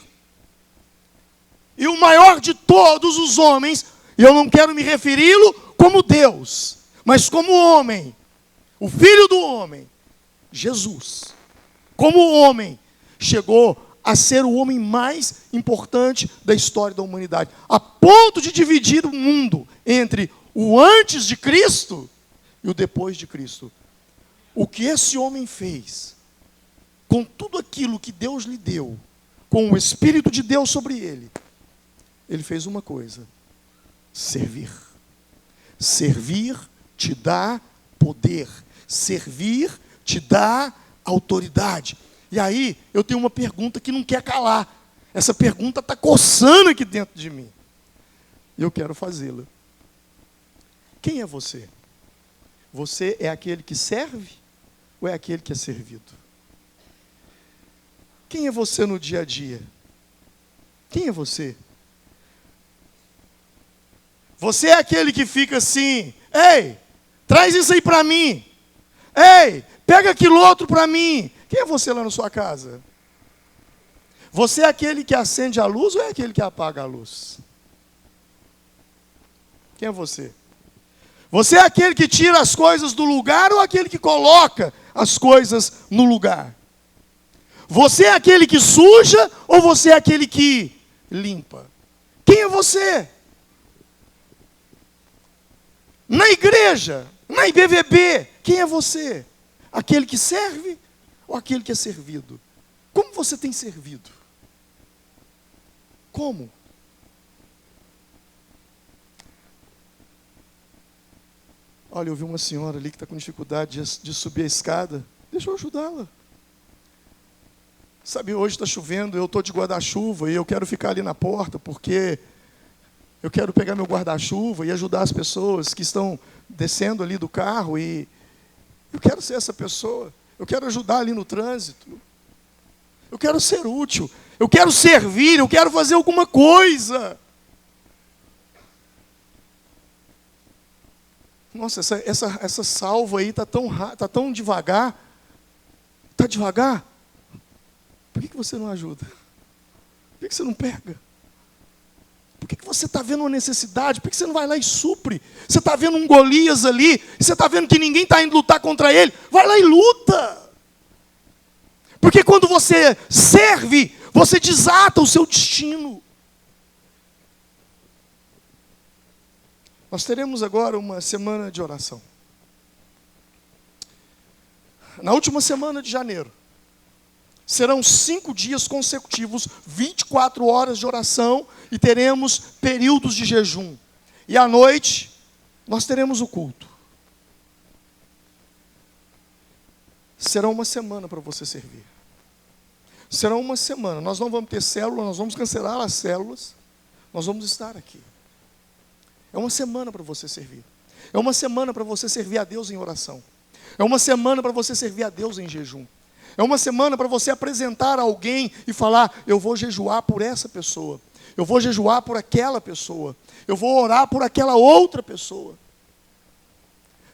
E o maior de todos os homens, e eu não quero me referi-lo como Deus, mas como homem, o Filho do homem, Jesus, como homem, chegou a ser o homem mais importante da história da humanidade, a ponto de dividir o mundo entre o antes de Cristo e o depois de Cristo. O que esse homem fez, com tudo aquilo que Deus lhe deu, com o Espírito de Deus sobre ele, ele fez uma coisa: servir. Servir te dá poder, servir te dá autoridade. E aí, eu tenho uma pergunta que não quer calar. Essa pergunta está coçando aqui dentro de mim. E eu quero fazê-la. Quem é você? Você é aquele que serve ou é aquele que é servido? Quem é você no dia a dia? Quem é você? Você é aquele que fica assim, ei, traz isso aí para mim. Ei, pega aquilo outro para mim. Quem é você lá na sua casa? Você é aquele que acende a luz ou é aquele que apaga a luz? Quem é você? Você é aquele que tira as coisas do lugar ou aquele que coloca as coisas no lugar? Você é aquele que suja ou você é aquele que limpa? Quem é você? Na igreja, na IBVB, quem é você? Aquele que serve ou aquele que é servido? Como você tem servido? Como? Olha, eu vi uma senhora ali que está com dificuldade de subir a escada. Deixa eu ajudá-la. Sabe, hoje está chovendo, eu estou de guarda-chuva e eu quero ficar ali na porta porque eu quero pegar meu guarda-chuva e ajudar as pessoas que estão descendo ali do carro e eu quero ser essa pessoa. Eu quero ajudar ali no trânsito. Eu quero ser útil. Eu quero servir, eu quero fazer alguma coisa. Nossa, essa salva aí está tão devagar. Está devagar? Por que você não ajuda? Por que você não pega? Por que você está vendo uma necessidade? Por que você não vai lá e supre? Você está vendo um Golias ali, você está vendo que ninguém está indo lutar contra ele. Vai lá e luta. Porque quando você serve, você desata o seu destino. Nós teremos agora uma semana de oração. Na última semana de janeiro, serão 5 dias consecutivos, 24 horas de oração, e teremos períodos de jejum. E à noite, nós teremos o culto. será uma semana para você servir. Será uma semana. Nós não vamos ter célula, nós vamos cancelar as células. Nós vamos estar aqui. É uma semana para você servir. É uma semana para você servir a Deus em oração. É uma semana para você servir a Deus em jejum. É uma semana para você apresentar alguém e falar: eu vou jejuar por essa pessoa. Eu vou jejuar por aquela pessoa. Eu vou orar por aquela outra pessoa.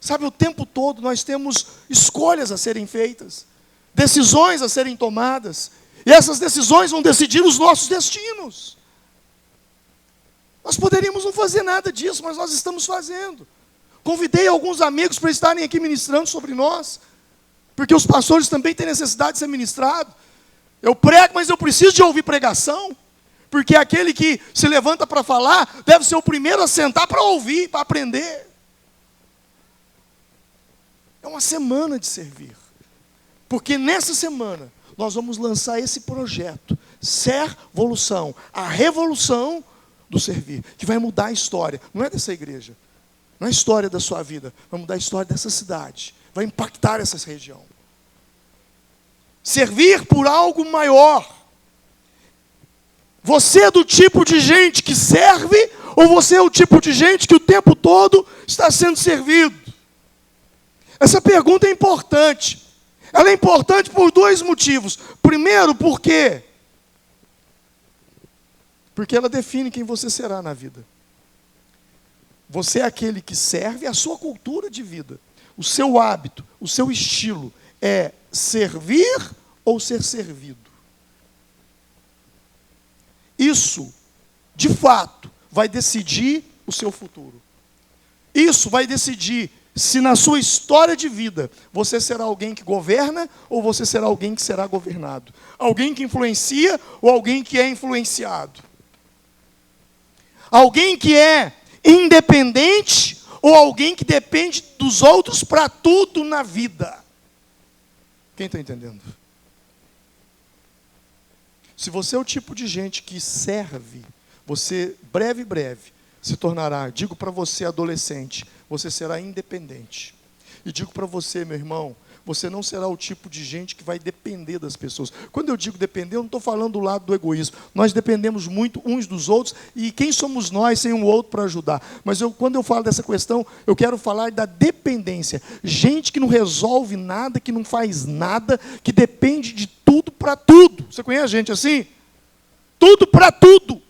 Sabe, o tempo todo nós temos escolhas a serem feitas, decisões a serem tomadas, e essas decisões vão decidir os nossos destinos. Nós poderíamos não fazer nada disso, mas nós estamos fazendo. Convidei alguns amigos para estarem aqui ministrando sobre nós, porque os pastores também têm necessidade de ser ministrados. Eu prego, mas eu preciso de ouvir pregação, porque aquele que se levanta para falar deve ser o primeiro a sentar para ouvir, para aprender. É uma semana de servir, porque nessa semana nós vamos lançar esse projeto, Servolução, a revolução do servir, que vai mudar a história, não é dessa igreja, não é a história da sua vida, vai mudar a história dessa cidade, vai impactar essa região. Servir por algo maior. Você é do tipo de gente que serve, ou você é o tipo de gente que o tempo todo está sendo servido? Essa pergunta é importante. Ela é importante por dois motivos. Primeiro, por quê? Porque ela define quem você será na vida. Você é aquele que serve, a sua cultura de vida, o seu hábito, o seu estilo é servir ou ser servido. Isso, de fato, vai decidir o seu futuro. Isso vai decidir se na sua história de vida você será alguém que governa ou você será alguém que será governado. Alguém que influencia ou alguém que é influenciado. Alguém que é independente ou alguém que depende dos outros para tudo na vida. Quem está entendendo? Se você é o tipo de gente que serve, você breve se tornará, digo para você adolescente, você será independente. E digo para você, meu irmão, você não será o tipo de gente que vai depender das pessoas. Quando eu digo depender, eu não estou falando do lado do egoísmo. Nós dependemos muito uns dos outros, e quem somos nós sem um outro para ajudar? Mas quando eu falo dessa questão, eu quero falar da dependência. Gente que não resolve nada, que não faz nada, que depende de tudo para tudo. Você conhece gente assim? Tudo para tudo.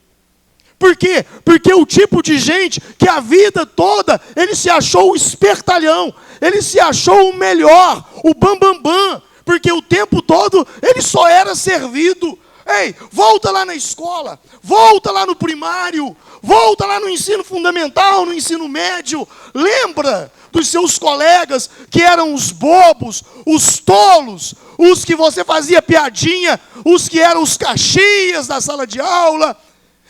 Por quê? Porque o tipo de gente que a vida toda, ele se achou o espertalhão, ele se achou o melhor, o bambambam, porque o tempo todo ele só era servido. Ei, volta lá na escola, volta lá no primário, volta lá no ensino fundamental, no ensino médio, lembra dos seus colegas que eram os bobos, os tolos, os que você fazia piadinha, os que eram os caxias da sala de aula,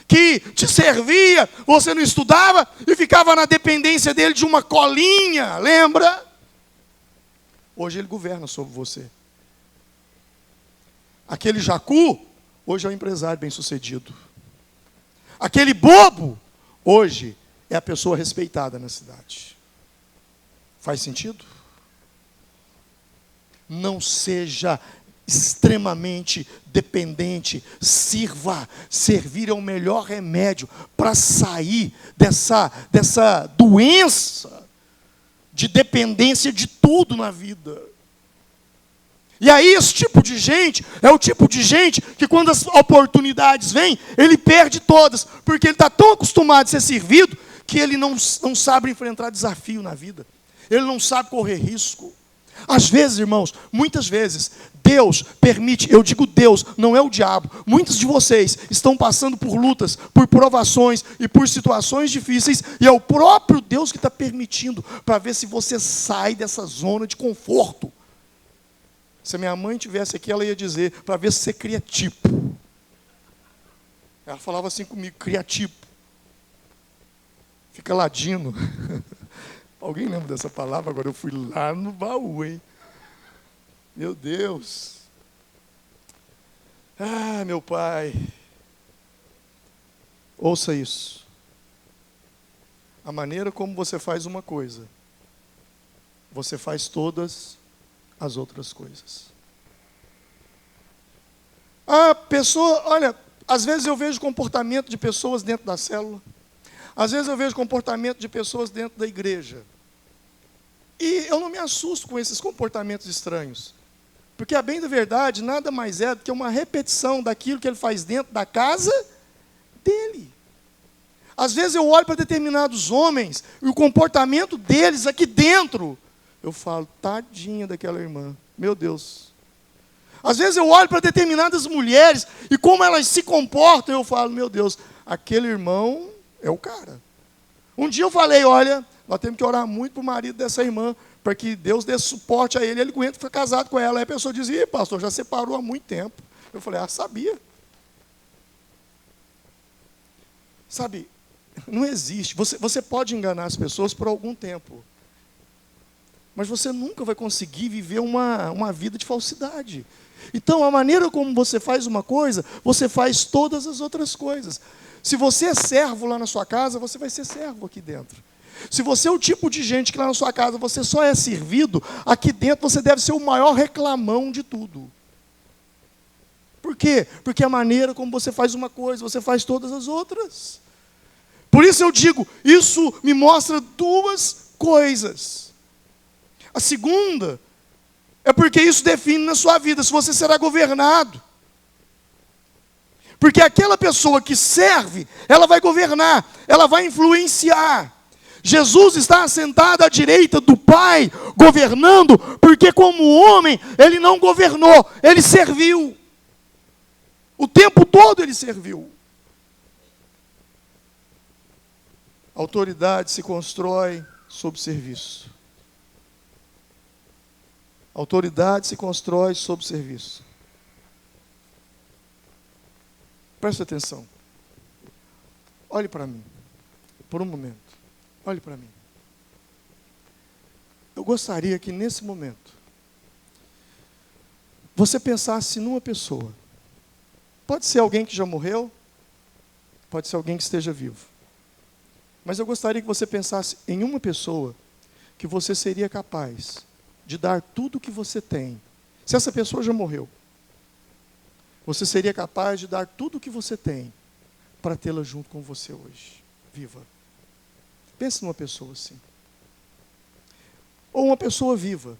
que te servia, você não estudava e ficava na dependência dele de uma colinha, lembra? Hoje ele governa sobre você. Aquele jacu, hoje é um empresário bem-sucedido. Aquele bobo, hoje é a pessoa respeitada na cidade. Faz sentido? Não seja extremamente dependente, sirva. Servir é o melhor remédio para sair dessa doença de dependência de tudo na vida. E aí esse tipo de gente é o tipo de gente que quando as oportunidades vêm, ele perde todas, porque ele está tão acostumado a ser servido que ele não sabe enfrentar desafio na vida, ele não sabe correr risco. Às vezes, irmãos, muitas vezes, Deus permite, eu digo Deus, não é o diabo. Muitos de vocês estão passando por lutas, por provações e por situações difíceis, e é o próprio Deus que está permitindo, para ver se você sai dessa zona de conforto. Se a minha mãe estivesse aqui, ela ia dizer, para ver se você cria tipo. Ela falava assim comigo, cria tipo. Fica ladino. Alguém lembra dessa palavra? Agora eu fui lá no baú, hein? Meu Deus. Ah, meu pai. Ouça isso. A maneira como você faz uma coisa, você faz todas as outras coisas. A pessoa, olha, às vezes eu vejo comportamento de pessoas dentro da célula, às vezes eu vejo comportamento de pessoas dentro da igreja. E eu não me assusto com esses comportamentos estranhos. Porque, a bem da verdade, nada mais é do que uma repetição daquilo que ele faz dentro da casa dele. Às vezes eu olho para determinados homens e o comportamento deles aqui dentro, eu falo, tadinha daquela irmã, meu Deus. Às vezes eu olho para determinadas mulheres e como elas se comportam, eu falo, meu Deus, aquele irmão é o cara. Um dia eu falei, olha, nós temos que orar muito para o marido dessa irmã, para que Deus dê suporte a ele, ele aguenta ficar casado com ela. Aí a pessoa dizia, pastor, já separou há muito tempo. Eu falei, sabia. Sabe, não existe. Você pode enganar as pessoas por algum tempo, mas você nunca vai conseguir viver uma vida de falsidade. Então, a maneira como você faz uma coisa, você faz todas as outras coisas. Se você é servo lá na sua casa, você vai ser servo aqui dentro. Se você é o tipo de gente que lá na sua casa você só é servido, aqui dentro você deve ser o maior reclamão de tudo. Por quê? Porque a maneira como você faz uma coisa, você faz todas as outras. Por isso eu digo, isso me mostra duas coisas. A segunda é porque isso define na sua vida se você será governado. Porque aquela pessoa que serve, ela vai governar, ela vai influenciar. Jesus está assentado à direita do Pai, governando, porque como homem, ele não governou, ele serviu. O tempo todo ele serviu. A autoridade se constrói sob serviço. A autoridade se constrói sob serviço. Preste atenção. Olhe para mim, por um momento. Olhe para mim. Eu gostaria que nesse momento você pensasse numa pessoa. Pode ser alguém que já morreu, pode ser alguém que esteja vivo. Mas eu gostaria que você pensasse em uma pessoa que você seria capaz de dar tudo o que você tem. Se essa pessoa já morreu, você seria capaz de dar tudo o que você tem para tê-la junto com você hoje, viva. Pense numa pessoa assim. Ou uma pessoa viva.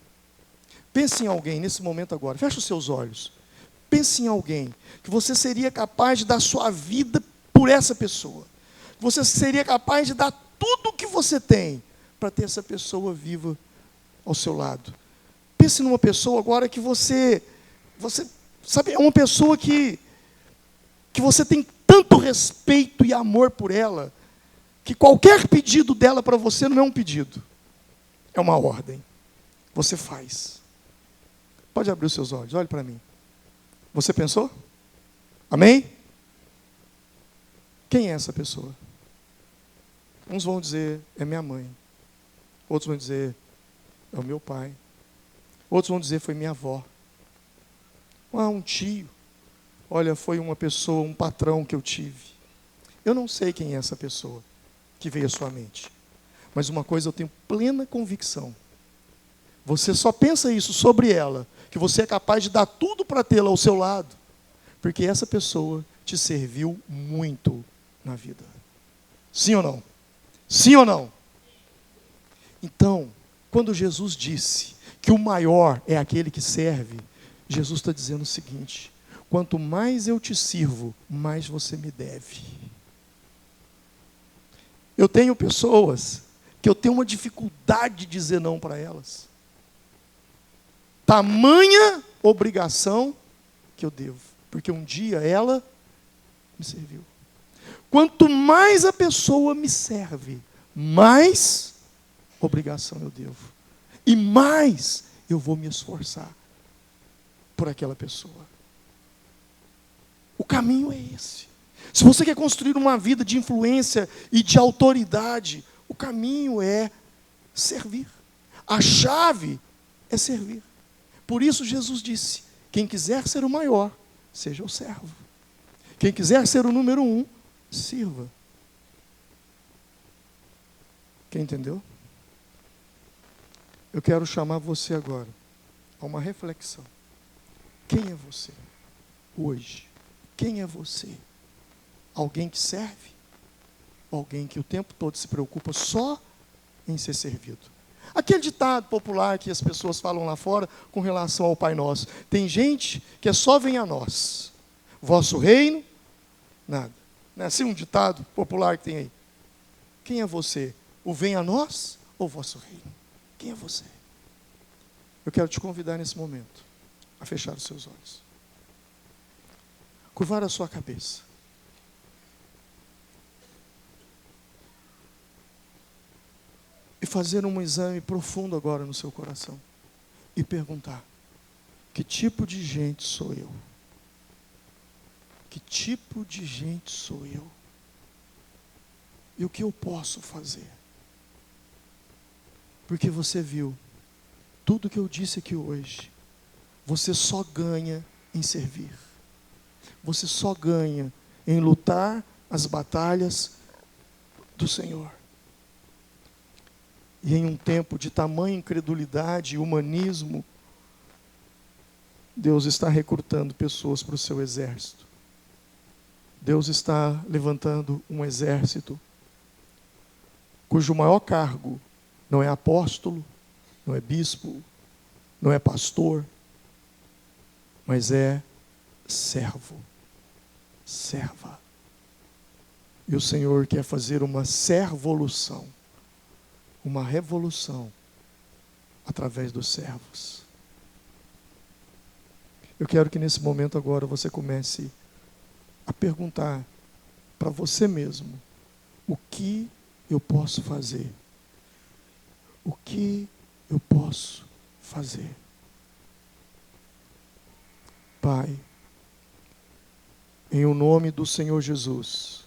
Pense em alguém nesse momento agora. Feche os seus olhos. Pense em alguém que você seria capaz de dar sua vida por essa pessoa. Você seria capaz de dar tudo o que você tem para ter essa pessoa viva ao seu lado. Pense numa pessoa agora que você sabe, é uma pessoa que você tem tanto respeito e amor por ela, que qualquer pedido dela para você não é um pedido, é uma ordem. Você faz. Pode abrir os seus olhos, olhe para mim. Você pensou? Amém? Quem é essa pessoa? Uns vão dizer, é minha mãe. Outros vão dizer, é o meu pai. Outros vão dizer, foi minha avó. Um tio. Olha, foi uma pessoa, um patrão que eu tive. Eu não sei quem é essa pessoa que veio à sua mente. Mas uma coisa eu tenho plena convicção. Você só pensa isso sobre ela, que você é capaz de dar tudo para tê-la ao seu lado, porque essa pessoa te serviu muito na vida. Sim ou não? Sim ou não? Então, quando Jesus disse que o maior é aquele que serve, Jesus está dizendo o seguinte: quanto mais eu te sirvo, mais você me deve. Eu tenho pessoas que eu tenho uma dificuldade de dizer não para elas. Tamanha obrigação que eu devo, porque um dia ela me serviu. Quanto mais a pessoa me serve, mais obrigação eu devo. E mais eu vou me esforçar por aquela pessoa. O caminho é esse. Se você quer construir uma vida de influência e de autoridade, o caminho é servir. A chave é servir. Por isso Jesus disse, quem quiser ser o maior, seja o servo. Quem quiser ser o número 1, sirva. Quem entendeu? Eu quero chamar você agora a uma reflexão. Quem é você hoje? Quem é você? Alguém que serve? Alguém que o tempo todo se preocupa só em ser servido? Aquele ditado popular que as pessoas falam lá fora com relação ao Pai Nosso. Tem gente que é só venha a nós. Vosso reino, nada. Não é assim um ditado popular que tem aí? Quem é você? O venha a nós ou vosso reino? Quem é você? Eu quero te convidar nesse momento a fechar os seus olhos. Curvar a sua cabeça. E fazer um exame profundo agora no seu coração. E perguntar: que tipo de gente sou eu? Que tipo de gente sou eu? E o que eu posso fazer? Porque você viu, tudo que eu disse aqui hoje, você só ganha em servir. Você só ganha em lutar as batalhas do Senhor. E em um tempo de tamanha incredulidade e humanismo, Deus está recrutando pessoas para o seu exército. Deus está levantando um exército cujo maior cargo não é apóstolo, não é bispo, não é pastor, mas é servo, serva. E o Senhor quer fazer uma servolução, uma revolução através dos servos. Eu quero que nesse momento agora você comece a perguntar para você mesmo: o que eu posso fazer? O que eu posso fazer? Pai, em o nome do Senhor Jesus,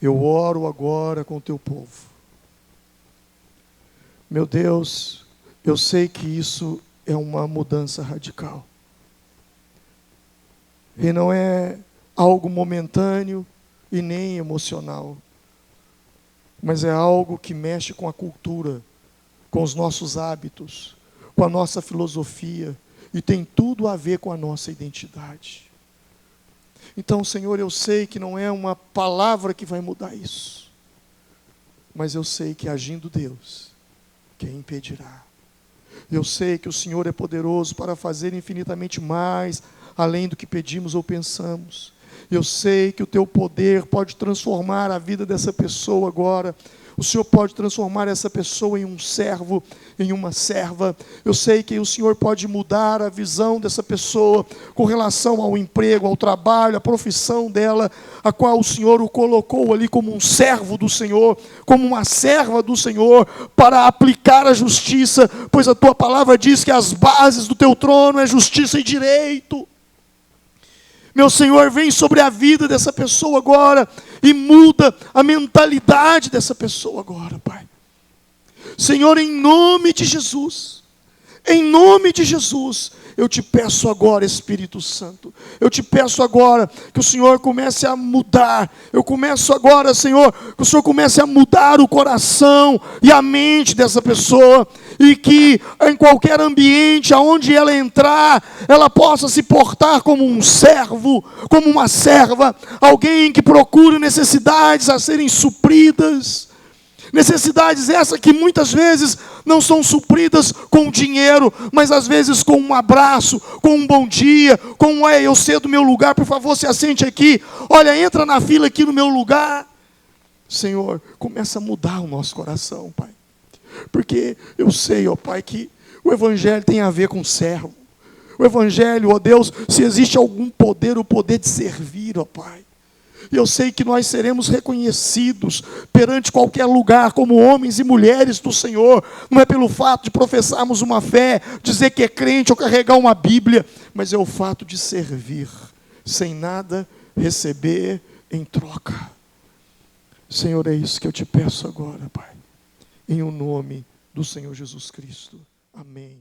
eu oro agora com o teu povo. Meu Deus, eu sei que isso é uma mudança radical. E não é algo momentâneo e nem emocional, mas é algo que mexe com a cultura, com os nossos hábitos, com a nossa filosofia, e tem tudo a ver com a nossa identidade. Então, Senhor, eu sei que não é uma palavra que vai mudar isso, mas eu sei que agindo Deus, quem impedirá? Eu sei que o Senhor é poderoso para fazer infinitamente mais, além do que pedimos ou pensamos. Eu sei que o teu poder pode transformar a vida dessa pessoa agora. O Senhor pode transformar essa pessoa em um servo, em uma serva. Eu sei que o Senhor pode mudar a visão dessa pessoa com relação ao emprego, ao trabalho, à profissão dela, a qual o Senhor o colocou ali como um servo do Senhor, como uma serva do Senhor, para aplicar a justiça, pois a tua palavra diz que as bases do teu trono é justiça e direito. Meu Senhor, vem sobre a vida dessa pessoa agora e muda a mentalidade dessa pessoa agora, Pai. Senhor, em nome de Jesus, eu te peço agora, Espírito Santo, eu te peço agora que o Senhor comece a mudar, eu começo agora, Senhor, que o Senhor comece a mudar o coração e a mente dessa pessoa, e que em qualquer ambiente, aonde ela entrar, ela possa se portar como um servo, como uma serva, alguém que procure necessidades a serem supridas, necessidades essas que muitas vezes não são supridas com dinheiro, mas às vezes com um abraço, com um bom dia, com um eu sei do meu lugar, por favor se assente aqui, olha, entra na fila aqui no meu lugar. Senhor, começa a mudar o nosso coração, Pai, porque eu sei, ó Pai, que o Evangelho tem a ver com servo. O Evangelho, ó Deus, se existe algum poder, o poder de servir, ó Pai. E eu sei que nós seremos reconhecidos perante qualquer lugar como homens e mulheres do Senhor. Não é pelo fato de professarmos uma fé, dizer que é crente ou carregar uma Bíblia, mas é o fato de servir, sem nada receber em troca. Senhor, é isso que eu te peço agora, Pai. Em o nome do Senhor Jesus Cristo. Amém.